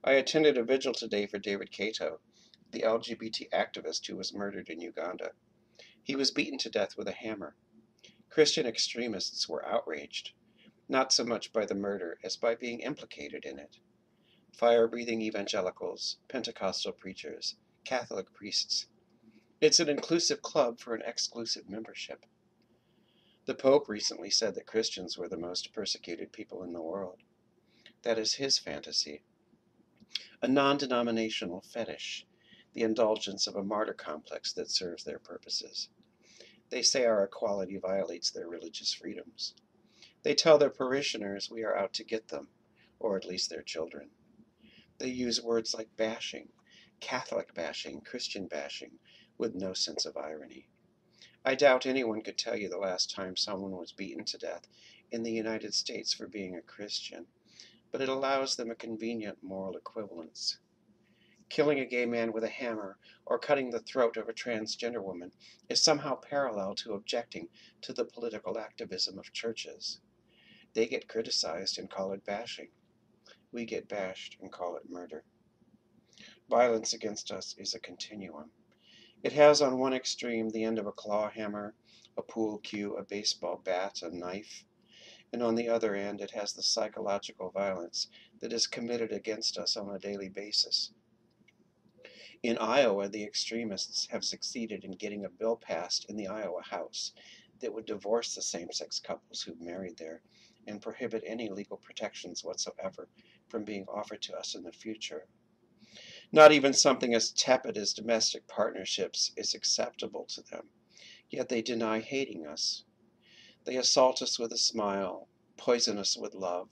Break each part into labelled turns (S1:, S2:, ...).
S1: I attended a vigil today for David Kato, the LGBT activist who was murdered in Uganda. He was beaten to death with a hammer. Christian extremists were outraged, not so much by the murder as by being implicated in it. Fire-breathing evangelicals, Pentecostal preachers, Catholic priests. It's an inclusive club for an exclusive membership. The Pope recently said that Christians were the most persecuted people in the world. That is his fantasy. A non-denominational fetish, the indulgence of a martyr complex that serves their purposes. They say our equality violates their religious freedoms. They tell their parishioners we are out to get them, or at least their children. They use words like bashing, Catholic bashing, Christian bashing, with no sense of irony. I doubt anyone could tell you the last time someone was beaten to death in the United States for being a Christian, but it allows them a convenient moral equivalence. Killing a gay man with a hammer or cutting the throat of a transgender woman is somehow parallel to objecting to the political activism of churches. They get criticized and call it bashing. We get bashed and call it murder. Violence against us is a continuum. It has on one extreme the end of a claw hammer, a pool cue, a baseball bat, a knife, and on the other end it has the psychological violence that is committed against us on a daily basis. In Iowa, the extremists have succeeded in getting a bill passed in the Iowa House that would divorce the same-sex couples who've married there and prohibit any legal protections whatsoever from being offered to us in the future. Not even something as tepid as domestic partnerships is acceptable to them, yet they deny hating us. They assault us with a smile, poison us with love,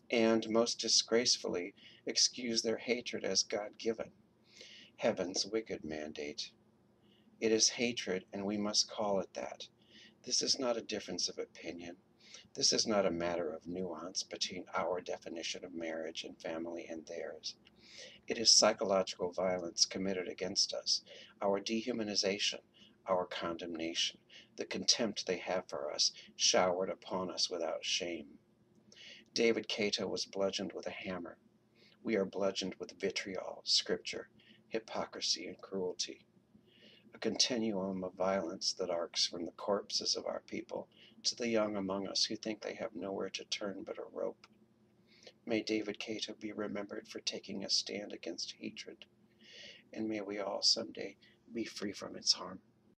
S1: and, most disgracefully, excuse their hatred as God-given. Heaven's wicked mandate. It is hatred, and we must call it that. This is not a difference of opinion. This is not a matter of nuance between our definition of marriage and family and theirs. It is psychological violence committed against us, our dehumanization, our condemnation, the contempt they have for us, showered upon us without shame. David Kato was bludgeoned with a hammer. We are bludgeoned with vitriol, scripture, hypocrisy, and cruelty. A continuum of violence that arcs from the corpses of our people to the young among us who think they have nowhere to turn but a rope. May David Kato be remembered for taking a stand against hatred, and may we all someday be free from its harm.